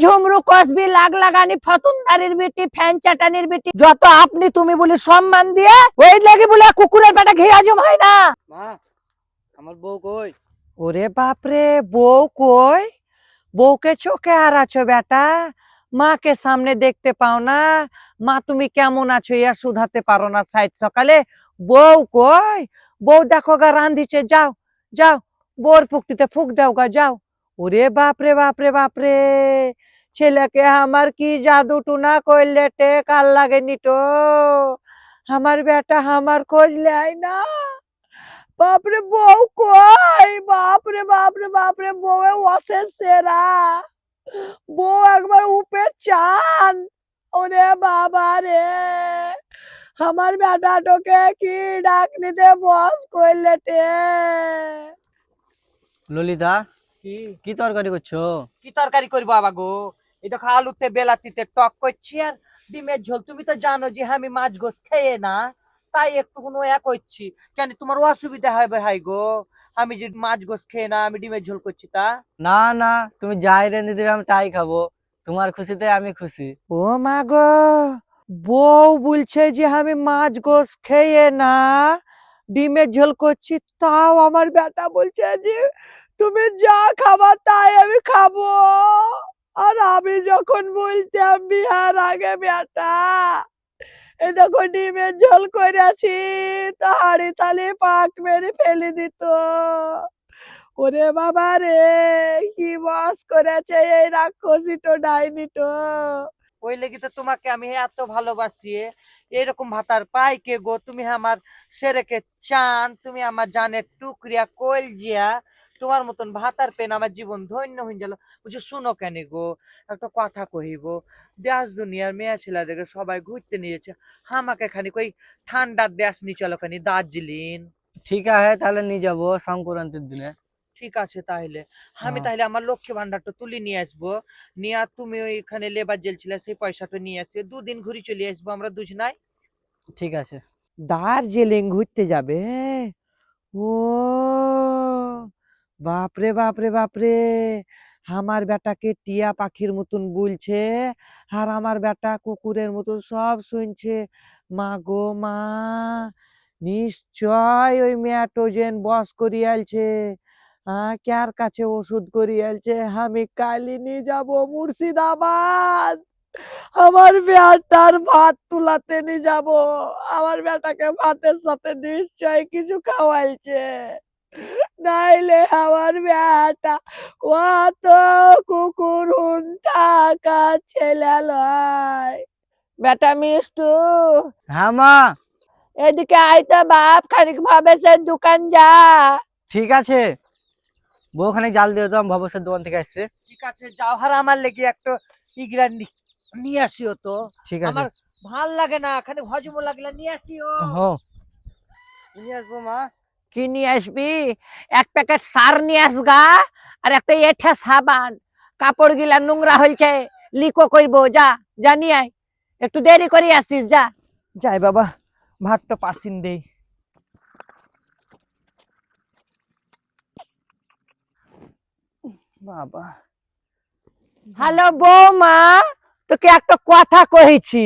ঝুমরু কসবি লাগ লাগানি ফতুনদারির বেটি ফ্যান চাটানির বেটি যত আপনি তুমি বলি সম্মান দিয়ে ওই লাগি বলে কুকুরের পেটে ঘি হজম হয় না। মা আমার বউ কই? ওরে বাপরে, বউ কই? বউকে চোখে হারাছো বেটা, মাকে সামনে দেখতে পাও না। মা তুমি কেমন আছো ইয়া শুধাতে পারো না সাইড সকালে। বউ কই? বউ দেখো গা রান্ধিছে, যাও যাও বোর ফুকটিতে ফুক দাও গা যাও। ওরে বাপরে বাপরে বাপরে, ছেলেকে আমার কি জাদু টুনা করলে টে কাল লাগেনি তো। আমার বেটা আমার খোঁজ লেয় না। বাপরে বউ কই? বাপরে বাপরে বাপরে, বউয়ে অশেষ সেরা, বউ একবার উপে চান। ওরে বাবা রে, আমার বেটাটোকে কি ডাকনিতে বস করলে টে। ললিতা কি কি তরকারি করছো? কি তরকারি করবো বাবা গো? এই দেখো আলুতে বেলাতিতে টক করছি আর ডিমের ঝোল। তুমি তো জানো যে আমি মাছ গোস খেয়ে না, তাই একটু কোনো এক করছি। কেন তোমার অসুবিধা হবে হাই গো? আমি যে মাছ গোস খেয়ে না, আমি ডিমের ঝোল করছি তা? না না, তুমি যাই রেঁধে দেবে আমি তাই খাবো। তোমার খুশিতে আমি খুশি। ও মা গো, বউ বলছে যে আমি মাছ গোস খেয়ে না, ডিমের ঝোল করছি, তাও আমার বেটা বলছে যে তুমি যা খাবার তাই আমি খাবো। আর আমি যখন বলতাম বিহার আগে বেটা এই দেখো ডিমের ঝোল করেছি, তা হাড়ি তালি পাক মেরে ফেলে দিত। ওরে বাবা রে, কি বস করেছে এই রাক্ষসীটো ডাইনিটো। ওই লেগে তো তোমাকে আমি এত ভালোবাসি। এরকম ভাতার পাই কে গো? তুমি আমার সেরেকে চান, তুমি আমার জানের টুকরিয়া কলজিয়া, তোমার মতন ভাতার পেন আমার জীবন ধন্য হয়ে গেল। বুঝছো, শুনো কেন গো, একটা কথা কহিব। দেশ দুনিয়ার মেয়ে ছেলেদেরকে সবাই ঘুরতে নিয়েছে, আমাকে খানিক ওই ঠান্ডার দেশ নিয়ে চলো, খানি দার্জিলিং। ঠিক আছে, তাহলে নিয়ে যাবো সংক্রান্তির দিনে। ঠিক আছে তাহলে আমি হ্যাঁ। তাহলে আমার লক্ষ্মী ভান্ডারটা তুলে নিয়ে আসবো। নিয়ে আর তুমি ওইখানে লেবার জেলছিলে সেই পয়সাটা নিয়ে আসবে, দুদিন ঘুরে চলে আসবো আমরা দুজনাই। ঠিক আছে। দার্জিলিং ঘুরতে যাবে? ও বাপরে বাপরে বাপরে, আমার বেটাকে টিয়া পাখির মতন বলছে আর আমার বেটা কুকুরের মতন সব শুনছে। মা গো মা, নিশ্চয় ওই মেয়াটোজেন বস করিয়ালছে। কার কাছে ওষুধ করিয়ালছে, আমি কালি নিয়ে যাবো মুর্শিদাবাদ। আমার বেটার ভাত তুলাতে নিয়ে যাবো। আমার বেটাকে ভাতের সাথে নিশ্চয় কিছু খাওয়াইছে, নাইলে আমার বেটা অত কুকুর থাকা ছেলে লয়। বেটা মিষ্টু, হ্যাঁ মা। এদিকে আইতে বাপ, খানিক ভাবেসের দোকান যা। ঠিক আছে, বউ খানিক জাল দিও তো, আমি ভবসের দোকান থেকে আসছে। ঠিক আছে যাও, আর আমার লেগে একটা ইগরা নিয়ে আসিও তো। ঠিক আছে। আমার ভাল লাগে না, খানিক হজম লাগলে নিয়ে আসিও। হো, নিয়ে আসবো মা। কি নিয়ে আসবি? এক প্যাকেট সার নিয়ে আসগা, আর একটা এঠা সাবান। কাপড় গিলা নোংরা হয়েছে, লিকো করবো, যা যা নিয়ে আয়। একটু দেরি করে আসিস, যা। যাই বাবা, ভাতটা পাসিন দেই। বাবা। হ্যালো বৌমা, তোকে একটা কথা কইছি।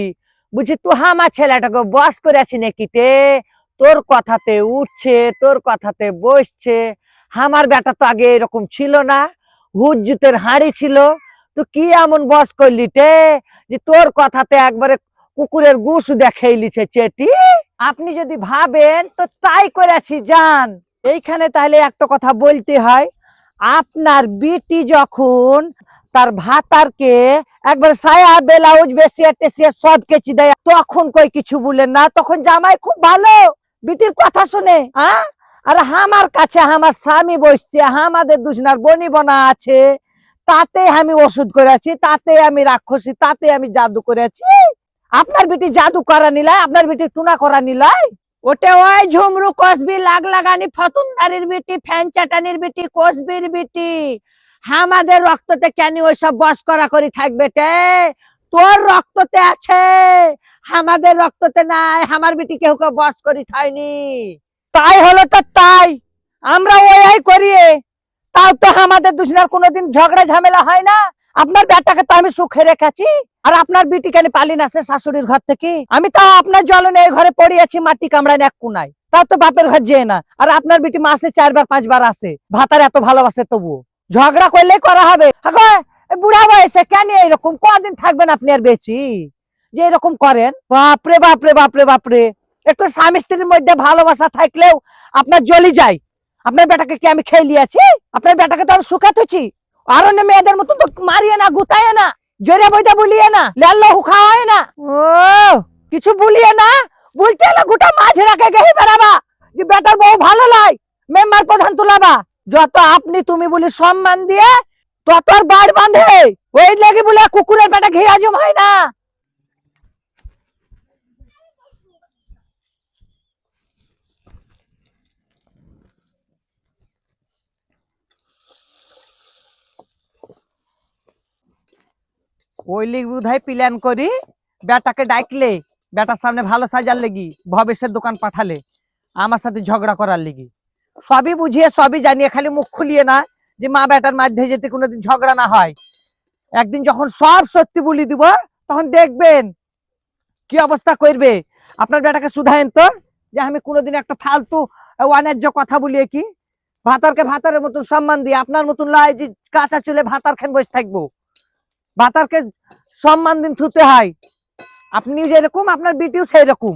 বুঝি তুই আমার ছেলেটাকে বস করে আছি নাকি তে? তোর কথাতে উঠছে, তোর কথাতে বসছে। আমার বেটা তো আগে এরকম ছিল না, হুজ্জুতের হাঁড়ি ছিল। তুই কি এমন বস করলি তে যে তোর কথাতে একবারে কুকুরের গুস দেখাইলিছে চেটি? আপনি যদি ভাবেন তো তাই করেছি যান। এইখানে তাহলে একটা কথা বলতে হয়, আপনার বিটি যখন তার ভাতারকে একবার সায়া ব্লাউজ বেশি টেসিয়া সব কেচি দেয়, তখন কই কিছু বলেন না? তখন জামাই খুব ভালো, বিটির কথা শুনে। আর আমার কাছে আমার স্বামী বসছে, আমাদের দুজনার বনি বনা আছে, তাতে আমি ওষুধ করেছি, তাতে আমি রাক্ষসী, তাতে আমি জাদু করেছি। আপনার বিটি জাদু করা নিলাই, আপনার বিটি টুনা করা নিলাই। ওটা ওই ঝুমরু কসবি লাগ লাগানি ফতুনদারির বিটি ফ্যান চাটানির বিটি কসবির বিটি। আমাদের রক্ততে কেন ওইসব বস করা করি থাকবে তে? তোর রক্ততে আছে, আমাদের রক্ততে নাই। আমার বিটি কেউ কেউ বস করি থাইনি। তাই হলো তো তাই, আমরা ওই করিয়ে, তাও তো আমাদের দুজনের কোনোদিন ঝগড়া ঝামেলা হয় না। আপনার বেটাকে তো আমি সুখে রেখেছি, আর আপনার বিটি কেন পালিন আসে শাশুড়ির ঘর থেকে? আমি তো আপনার জ্বলনে এই ঘরে পড়ে আছি মাটি কামড়ায় এক কোনায়, তাও তো বাপের ঘর যেয়ে না। আর আপনার বিটি মাসে 4 বার 5 বার আসে, ভাতার এত ভালোবাসে তবুও ঝগড়া করলেই করা হবে। আগো, এই বুড়া বয়সে কেন এইরকম? কদিন থাকবেন আপনি আর বেশি যে এরকম করেন? বাপরে বাপরে বাপরে বাপরে, একটু স্বামী স্ত্রীর মধ্যে ভালোবাসা থাকলেও আপনার জ্বলি যায়। আপনার বেটাকে কি আমি খেয়ে লিয়াছি? আপনার বেটাকে তো আমি শুকাতেছি। আর অন্য মেয়েদের মতো তো মারিয়ে না, গুতায় না, জোরে বইটা বলিয়ে না, লাল্লো খাওয়ায় না। ও কিছু বলিয়ে না, বলতে না গোটা মাঝ রাখে গেহি বেড়াবা যে বেটার বউ ভালো লাই, মেম্বার প্রধান তুলাবা। যত আপনি তুমি বলি সম্মান দিয়ে তত আর বাড় বাঁধে। ওই লেগে বলে কুকুরের পেটে ঘি আজম হয় না। ওই লিগ বুধাই প্ল্যান করি বেটাকে ডাকলে, বেটার সামনে ভালো সাজার লেগি, ভবিষ্যৎ দোকান পাঠালে, আমার সাথে ঝগড়া করার লেগি। সবই বুঝিয়ে সবই জানিয়ে খালি মুখ খুলিয়ে না যে মা বেটার মাঝে যেতে কোনোদিন ঝগড়া না হয়। একদিন যখন সব সত্যি বলি দিব তখন দেখবেন কি অবস্থা করবে। আপনার বেটাকে শুধায়েন তো যে আমি কোনোদিন একটা ফালতু অন্যায্য কথা বলিয়ে কি? ভাতারকে ভাতারের মতন সম্মান দিয়ে আপনার মতন লাই যে কাঁচা চুলে ভাতার খেন বসে থাকবো। ভাতারকে সম্মান দিন ছুতে হয়। আপনি যেরকম আপনার বিটিও সেই রকম।